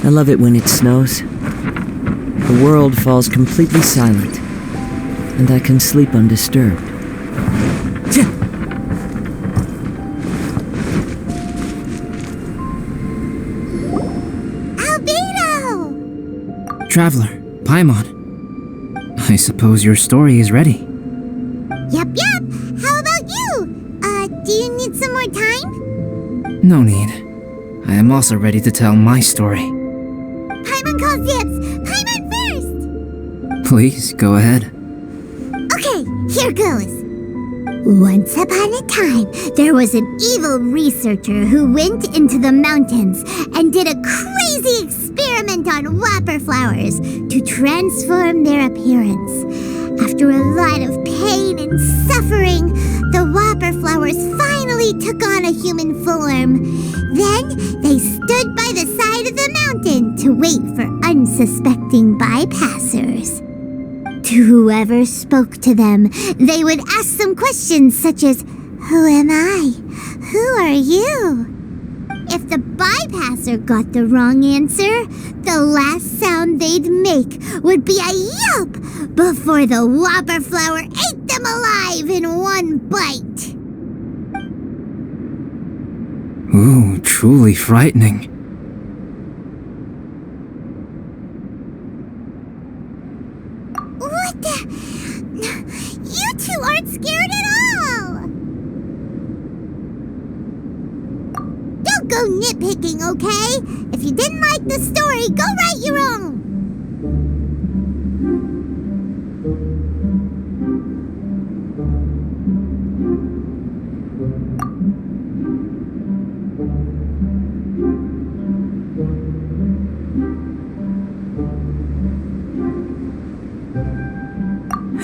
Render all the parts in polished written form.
I love it when it snows. The world falls completely silent, and I can sleep undisturbed. Albedo! Traveler, Paimon. I suppose your story is ready. Yup. How about you? Do you need some more time? No need. I am also ready to tell my story. Paimon calls dibs! Paimon first! Please, go ahead. Okay, here goes. Once upon a time, there was an evil researcher who went into the mountains and did a crazy experiment on whopper flowers to transform their appearance. After a lot of pain and suffering, the whopper flowers finally took on a human form. Then they stood by the side of the mountain to wait for unsuspecting bypassers. To whoever spoke to them, they would ask some questions such as, "Who am I? Who are you?" If the bypasser got the wrong answer, the last sound they'd make would be a yelp before the whopper flower ate them alive in one bite. Ooh, truly frightening. What the? You two aren't scared at all! Don't go nitpicking, okay? If you didn't like the story, go write your own!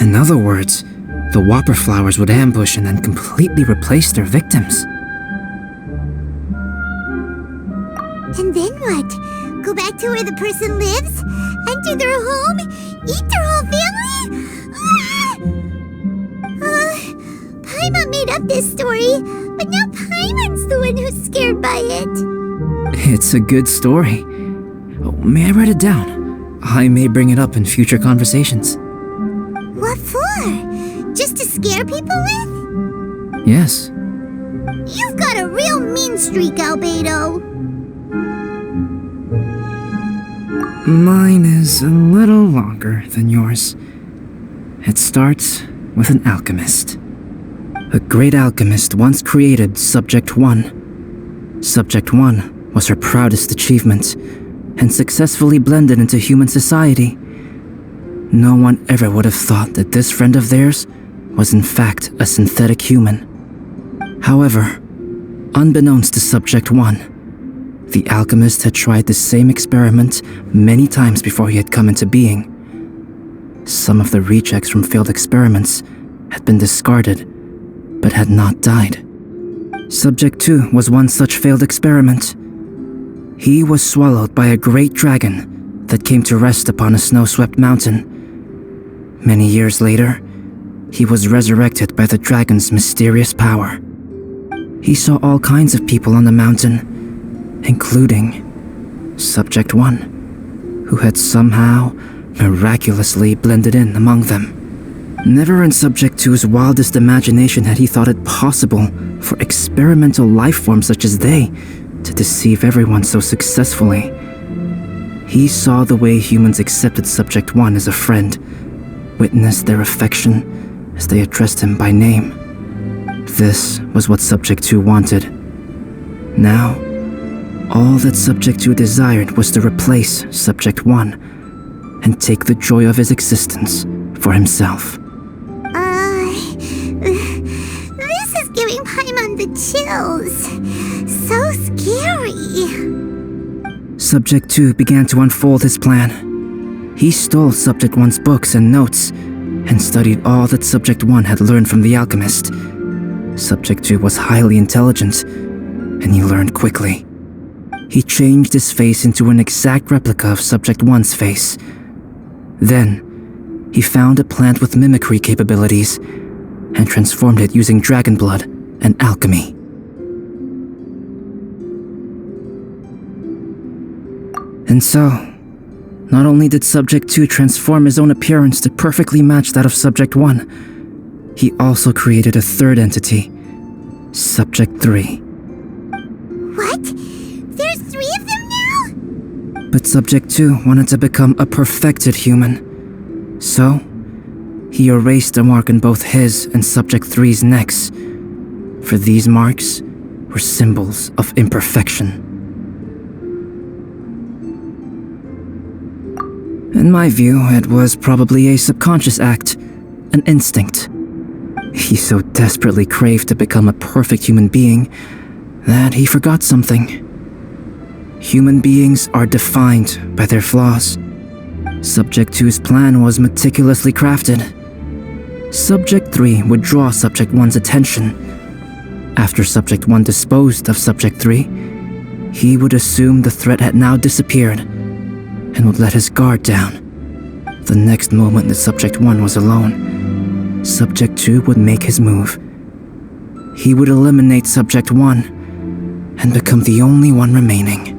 In other words, the whopper flowers would ambush and then completely replace their victims. And then what? Go back to where the person lives? Enter their home? Eat their whole family? Paimon made up this story, but now Paimon's the one who's scared by it. It's a good story. Oh, may I write it down? I may bring it up in future conversations. What for? Just to scare people with? Yes. You've got a real mean streak, Albedo. Mine is a little longer than yours. It starts with an alchemist. A great alchemist once created Subject 1. Subject 1 was her proudest achievement, and successfully blended into human society. No one ever would have thought that this friend of theirs was in fact a synthetic human. However, unbeknownst to Subject 1, the alchemist had tried the same experiment many times before he had come into being. Some of the rejects from failed experiments had been discarded, but had not died. Subject 2 was one such failed experiment. He was swallowed by a great dragon that came to rest upon a snow-swept mountain. Many years later, he was resurrected by the dragon's mysterious power. He saw all kinds of people on the mountain, including Subject 1, who had somehow miraculously blended in among them. Never in Subject 2's wildest imagination had he thought it possible for experimental life forms such as they to deceive everyone so successfully. He saw the way humans accepted Subject 1 as a friend, witnessed their affection as they addressed him by name. This was what Subject 2 wanted. Now, all that Subject 2 desired was to replace Subject 1 and take the joy of his existence for himself. This is giving Paimon the chills. So scary. Subject 2 began to unfold his plan. He stole Subject 1's books and notes and studied all that Subject 1 had learned from the alchemist. Subject 2 was highly intelligent, and he learned quickly. He changed his face into an exact replica of Subject 1's face. Then, he found a plant with mimicry capabilities and transformed it using dragon blood and alchemy. And so, not only did Subject 2 transform his own appearance to perfectly match that of Subject 1, he also created a third entity, Subject 3. What? There's 3 of them now? But Subject 2 wanted to become a perfected human. So, he erased a mark on both his and Subject 3's necks, for these marks were symbols of imperfection. In my view, it was probably a subconscious act, an instinct. He so desperately craved to become a perfect human being that he forgot something. Human beings are defined by their flaws. Subject 2's plan was meticulously crafted. Subject 3 would draw Subject 1's attention. After Subject 1 disposed of Subject 3, he would assume the threat had now disappeared and would let his guard down. The next moment that Subject 1 was alone, Subject 2 would make his move. He would eliminate Subject 1 and become the only one remaining.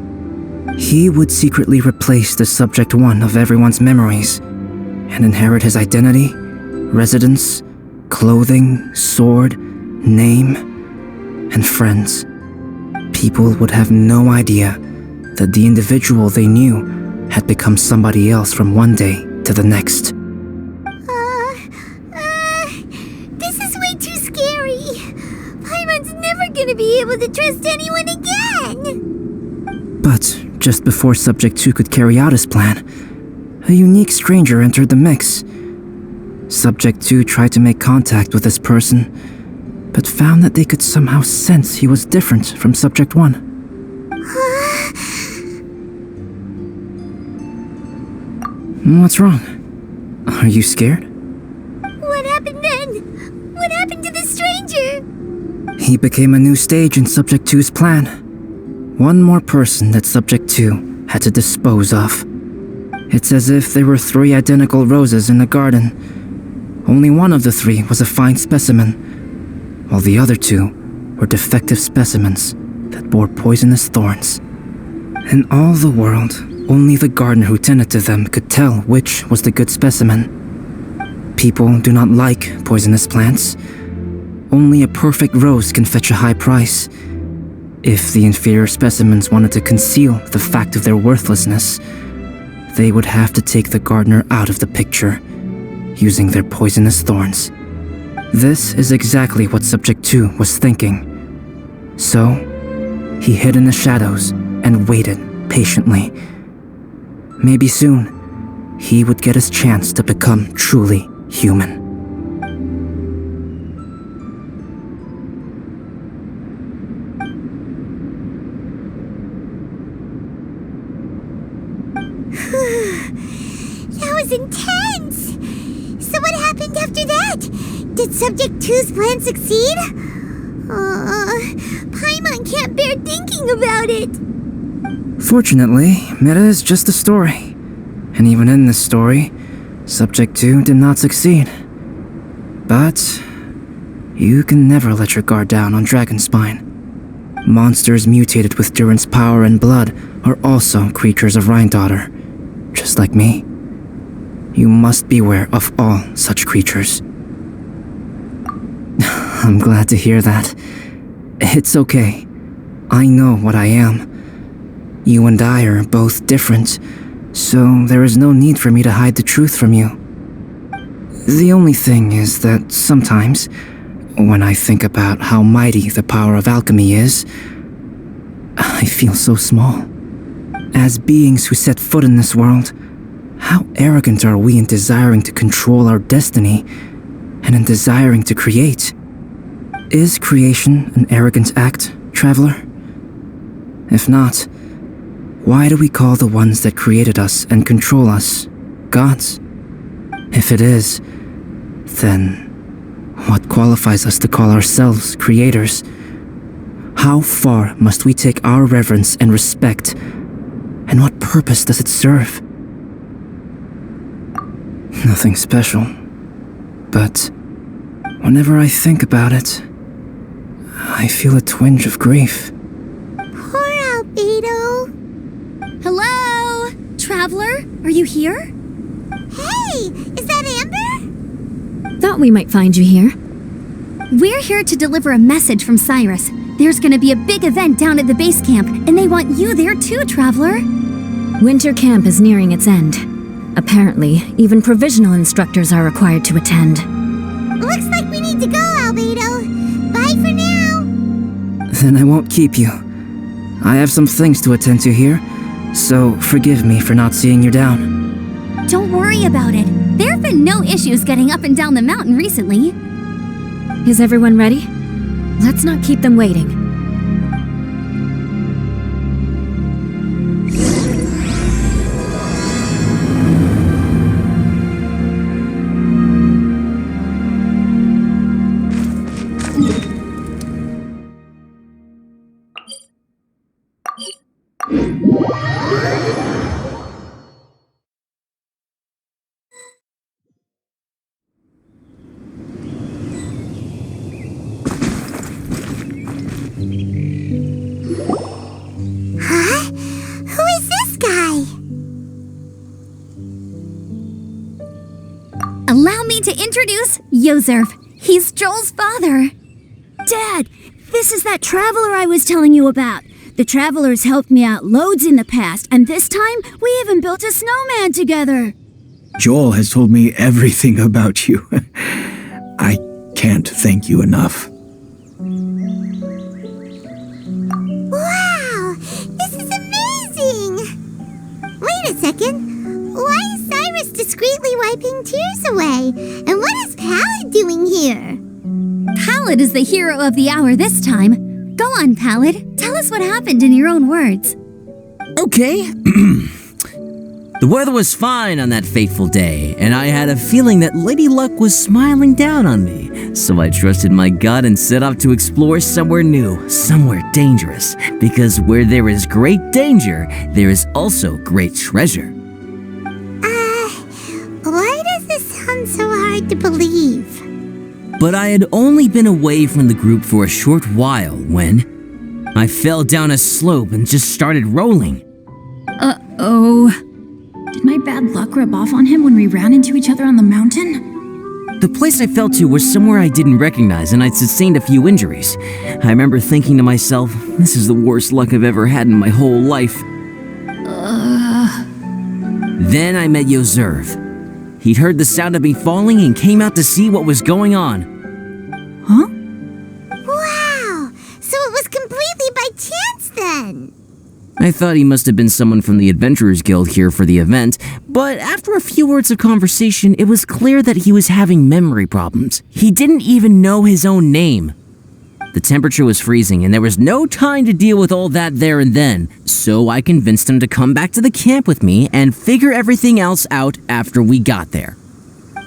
He would secretly replace the Subject 1 of everyone's memories and inherit his identity, residence, clothing, sword, name, and friends. People would have no idea that the individual they knew had become somebody else from one day to the next. This is way too scary. Paimon's never gonna be able to trust anyone again. But just before Subject 2 could carry out his plan, a unique stranger entered the mix. Subject 2 tried to make contact with this person, but found that they could somehow sense he was different from Subject 1. What's wrong? Are you scared? What happened then? What happened to the stranger? He became a new stage in Subject 2's plan. One more person that Subject 2 had to dispose of. It's as if there were 3 identical roses in a garden. Only one of the 3 was a fine specimen, while the other 2 were defective specimens that bore poisonous thorns. In all the world, only the gardener who tended to them could tell which was the good specimen. People do not like poisonous plants. Only a perfect rose can fetch a high price. If the inferior specimens wanted to conceal the fact of their worthlessness, they would have to take the gardener out of the picture, using their poisonous thorns. This is exactly what Subject 2 was thinking. So, he hid in the shadows and waited patiently. Maybe soon, he would get his chance to become truly human. That was intense! So what happened after that? Did Subject 2's plan succeed? Paimon can't bear thinking about it. Fortunately, it is just a story. And even in this story, Subject 2 did not succeed. But you can never let your guard down on Dragonspine. Monsters mutated with Durin's power and blood are also creatures of Rhine-Daughter, just like me. You must beware of all such creatures. I'm glad to hear that. It's okay. I know what I am. You and I are both different, so there is no need for me to hide the truth from you. The only thing is that sometimes, when I think about how mighty the power of alchemy is, I feel so small. As beings who set foot in this world, how arrogant are we in desiring to control our destiny and in desiring to create? Is creation an arrogant act, traveler? If not, why do we call the ones that created us and control us gods? If it is, then what qualifies us to call ourselves creators? How far must we take our reverence and respect, and what purpose does it serve? Nothing special. But whenever I think about it, I feel a twinge of grief. Poor Albedo. Hello? Traveler, are you here? Hey, is that Amber? Thought we might find you here. We're here to deliver a message from Cyrus. There's gonna be a big event down at the base camp, and they want you there too, Traveler. Winter camp is nearing its end. Apparently, even provisional instructors are required to attend. Looks like we need to go, Albedo. Bye for now. Then I won't keep you. I have some things to attend to here, so forgive me for not seeing you down. Don't worry about it. There have been no issues getting up and down the mountain recently. Is everyone ready? Let's not keep them waiting. Huh? Who is this guy? Allow me to introduce Yozerf. He's Joel's father. Dad, this is that traveler I was telling you about. The traveler's helped me out loads in the past, and this time we even built a snowman together. Joel has told me everything about you. I can't thank you enough. Wow, this is amazing! Wait a second. Why is Cyrus discreetly wiping tears away? And what is Pallid doing here? Pallid is the hero of the hour this time. Go on, Pallid. Tell us what happened in your own words. Okay. The weather was fine on that fateful day, and I had a feeling that Lady Luck was smiling down on me. So I trusted my gut and set off to explore somewhere new, somewhere dangerous. Because where there is great danger, there is also great treasure. Why does this sound so hard to believe? But I had only been away from the group for a short while when I fell down a slope and just started rolling. Uh-oh. Did my bad luck rub off on him when we ran into each other on the mountain? The place I fell to was somewhere I didn't recognize, and I'd sustained a few injuries. I remember thinking to myself, this is the worst luck I've ever had in my whole life. Then I met Yozerf. He'd heard the sound of me falling and came out to see what was going on. Huh? Wow, so it was completely by chance then. I thought he must have been someone from the Adventurers Guild here for the event, but after a few words of conversation, it was clear that he was having memory problems. He didn't even know his own name. The temperature was freezing, and there was no time to deal with all that there and then, so I convinced him to come back to the camp with me and figure everything else out after we got there.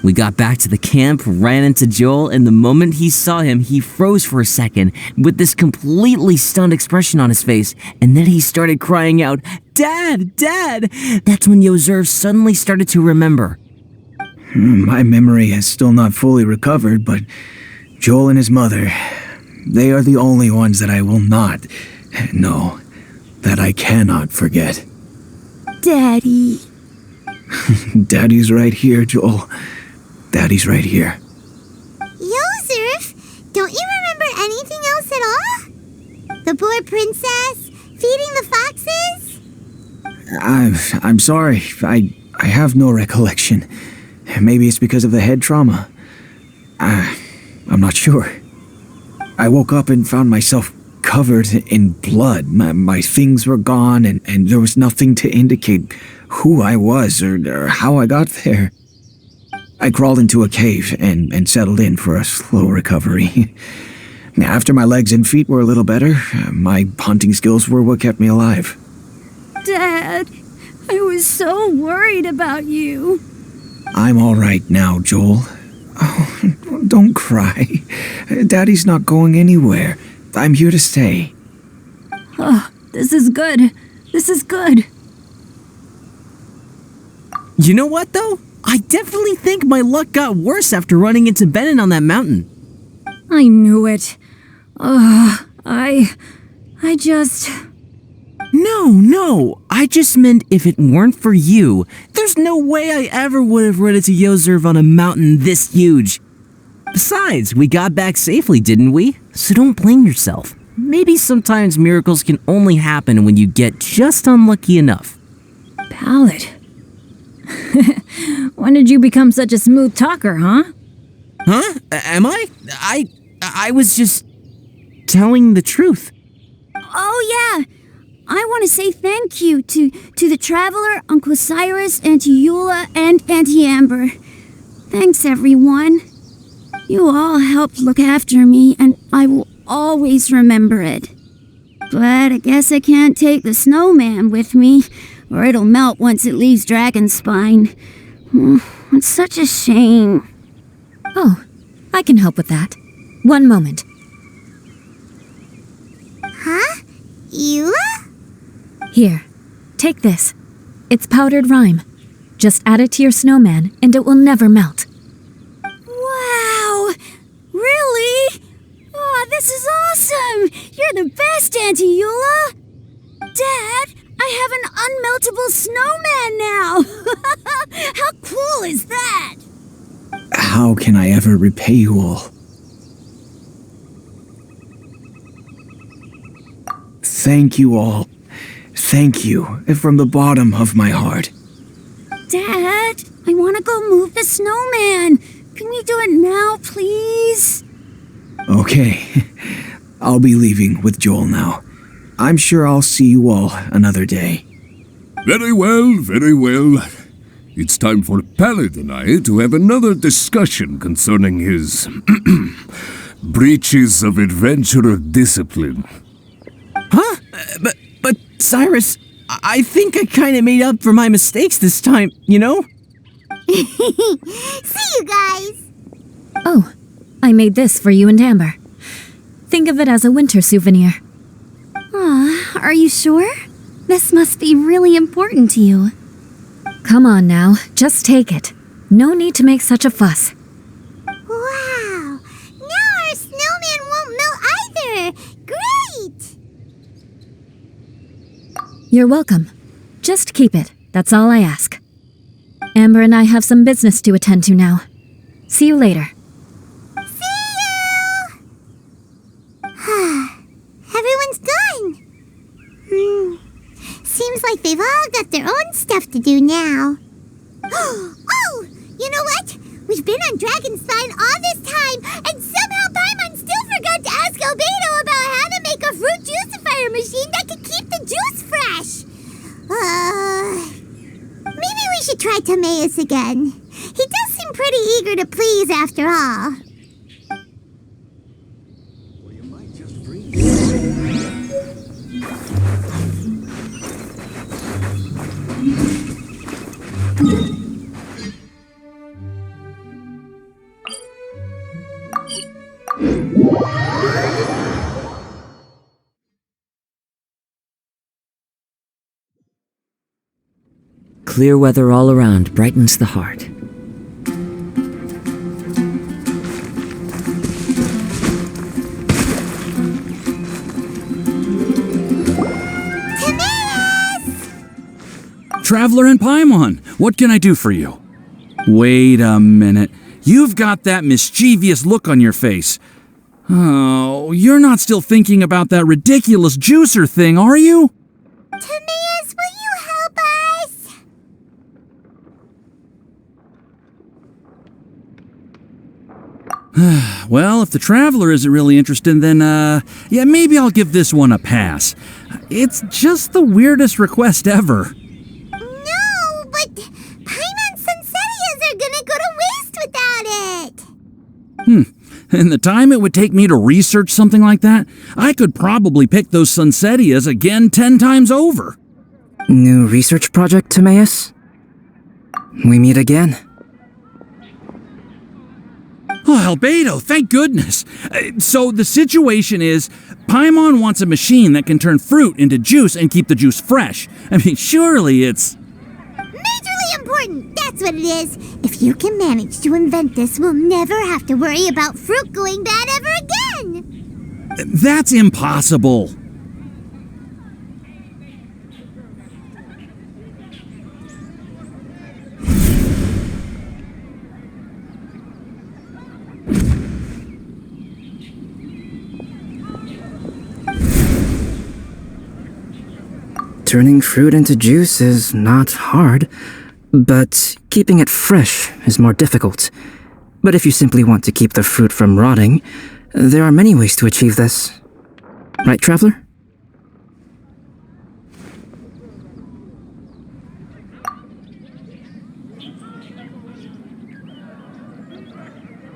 We got back to the camp, ran into Joel, and the moment he saw him, he froze for a second with this completely stunned expression on his face, and then he started crying out, "Dad! Dad!" That's when Yozerf suddenly started to remember. My memory has still not fully recovered, but Joel and his mother, they are the only ones that I will not, no, that I cannot forget. Daddy. Daddy's right here, Joel. Daddy's right here. Yozerf, don't you remember anything else at all? The poor princess, feeding the foxes? I'm sorry. I have no recollection. Maybe it's because of the head trauma. I'm not sure. I woke up and found myself covered in blood. My things were gone, and there was nothing to indicate who I was or how I got there. I crawled into a cave and settled in for a slow recovery. After my legs and feet were a little better, my hunting skills were what kept me alive. Dad, I was so worried about you. I'm all right now, Joel. Oh, don't cry. Daddy's not going anywhere. I'm here to stay. Oh, this is good. This is good. You know what, though? I definitely think my luck got worse after running into Benin on that mountain. I knew it. I just... No, I just meant if it weren't for you, there's no way I ever would have run into Yozerv on a mountain this huge. Besides, we got back safely, didn't we? So don't blame yourself. Maybe sometimes miracles can only happen when you get just unlucky enough. Ballad. When did you become such a smooth talker, huh? Huh? Am I? I was just telling the truth. Oh, yeah. I want to say thank you to the Traveler, Uncle Cyrus, Auntie Eula, and Auntie Amber. Thanks, everyone. You all helped look after me, and I will always remember it. But I guess I can't take the snowman with me, or it'll melt once it leaves Dragonspine. It's such a shame. Oh, I can help with that. One moment. Huh? Eula? Here, take this. It's powdered rime. Just add it to your snowman, and it will never melt. Wow! Really? Oh, this is awesome! You're the best, Auntie Eula! Dad, I have an unmeltable snowman now! How cool is that? How can I ever repay you all? Thank you all. Thank you from the bottom of my heart. Dad, I want to go move the snowman. Can we do it now, please? Okay, I'll be leaving with Joel now. I'm sure I'll see you all another day. Very well, very well. It's time for Pallid and I to have another discussion concerning his breaches of adventurer discipline. Huh? But Cyrus, I think I kind of made up for my mistakes this time, you know? See you guys! Oh, I made this for you and Amber. Think of it as a winter souvenir. Aw, are you sure? This must be really important to you. Come on now, just take it. No need to make such a fuss. Wow! Now our snowman won't melt either! Great! You're welcome. Just keep it, that's all I ask. Amber and I have some business to attend to now. See you later. See you! Everyone's gone. Seems like they've all got their own stuff to do now. Oh! You know what? We've been on Dragonspine all this time, and somehow Paimon still forgot to ask Albedo about how to make a fruit juicifier machine that could keep the juice fresh. Maybe we should try Timaeus again. He does seem pretty eager to please after all. Clear weather all around brightens the heart. Traveler and Paimon, what can I do for you? Wait a minute. You've got that mischievous look on your face. Oh, you're not still thinking about that ridiculous juicer thing, are you? Timaeus, will you help us? Well, if the Traveler isn't really interested, then, yeah, maybe I'll give this one a pass. It's just the weirdest request ever. No, but Paimon's Sunsetias are gonna go to waste without it. And the time it would take me to research something like that, I could probably pick those Sunsetias again 10 times over. New research project, Timaeus? We meet again. Oh, Albedo, thank goodness. So the situation is, Paimon wants a machine that can turn fruit into juice and keep the juice fresh. I mean, surely it's... Majorly important, that's what it is. you can manage to invent this, we'll never have to worry about fruit going bad ever again! That's impossible. Turning fruit into juice is not hard, but keeping it fresh is more difficult. But if you simply want to keep the fruit from rotting, there are many ways to achieve this. Right, Traveler?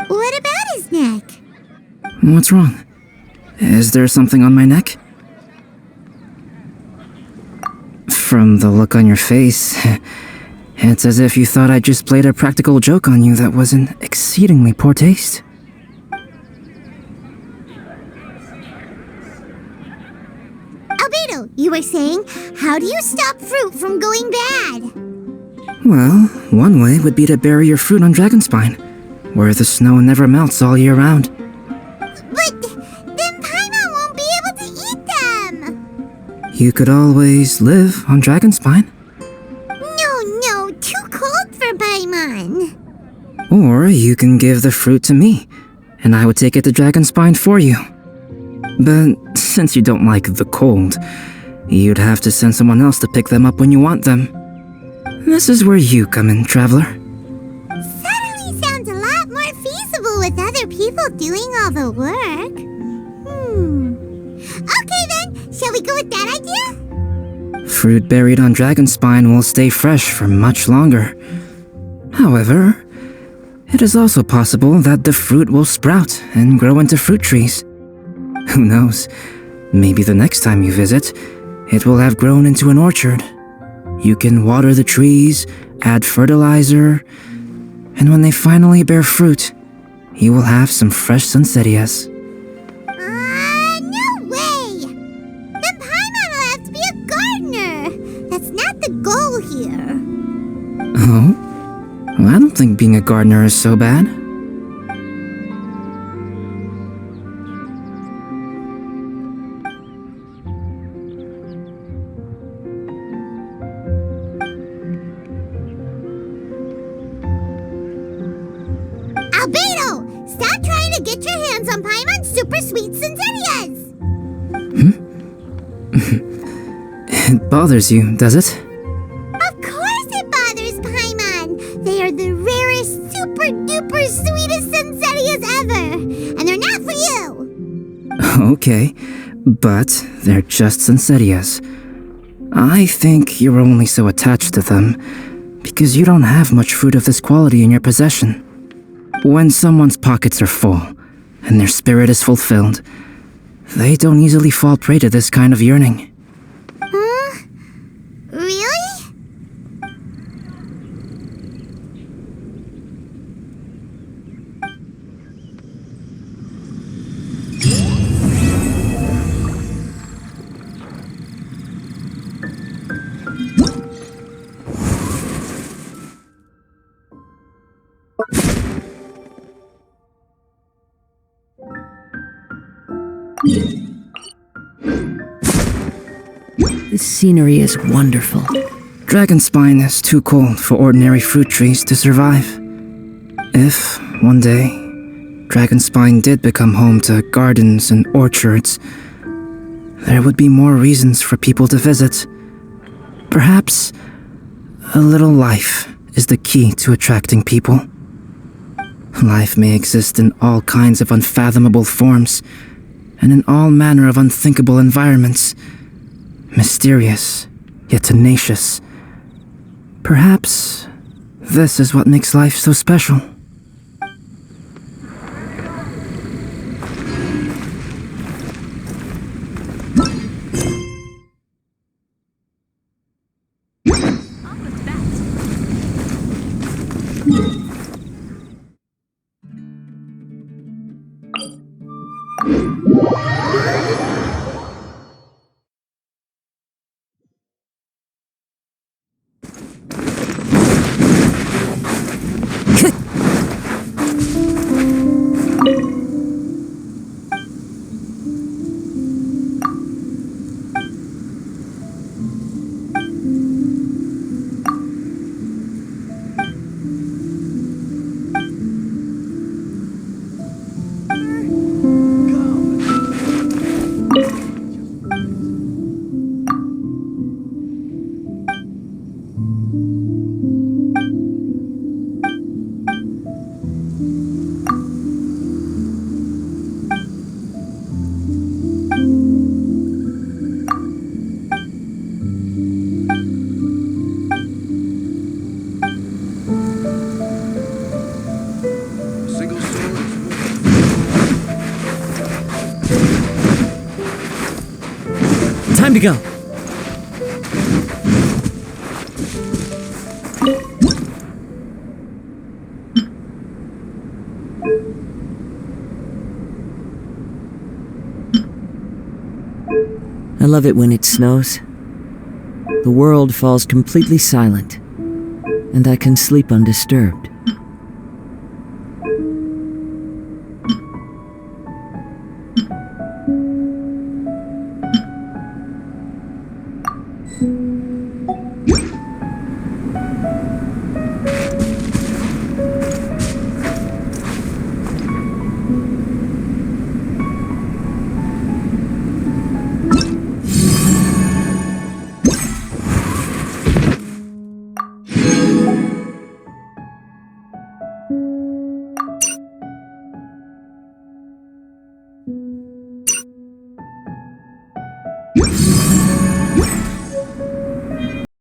What about his neck? What's wrong? Is there something on my neck? From the look on your face, it's as if you thought I just played a practical joke on you that was in exceedingly poor taste. Albedo, you were saying, how do you stop fruit from going bad? Well, one way would be to bury your fruit on Dragonspine, where the snow never melts all year round. But then Paimon won't be able to eat them! You could always live on Dragonspine. No, too cold for Paimon. Or you can give the fruit to me, and I would take it to Dragonspine for you. But since you don't like the cold, you'd have to send someone else to pick them up when you want them. This is where you come in, Traveler. Suddenly sounds a lot more feasible with other people doing all the work. Okay then, shall we go with that idea? Fruit buried on Dragonspine will stay fresh for much longer. However, it is also possible that the fruit will sprout and grow into fruit trees. Who knows? Maybe the next time you visit, it will have grown into an orchard. You can water the trees, add fertilizer, and when they finally bear fruit, you will have some fresh sunsettias. No way! Then Paimon will have to be a gardener. That's not the goal here. Oh? Well, I don't think being a gardener is so bad. Albedo! Stop trying to get your hands on Paimon's super sweet Sunsettias! It bothers you, does it? Of course it bothers Paimon! They are the rarest, super duper sweetest Sunsettias ever! And they're not for you! Okay, but they're just Sunsettias. I think you're only so attached to them because you don't have much fruit of this quality in your possession. When someone's pockets are full and their spirit is fulfilled, they don't easily fall prey to this kind of yearning. Huh? Really? This scenery is wonderful. Dragonspine is too cold for ordinary fruit trees to survive. If, one day, Dragonspine did become home to gardens and orchards, there would be more reasons for people to visit. Perhaps a little life is the key to attracting people. Life may exist in all kinds of unfathomable forms, and in all manner of unthinkable environments. Mysterious, yet tenacious. Perhaps this is what makes life so special. Time to go. I love it when it snows. The world falls completely silent, and I can sleep undisturbed.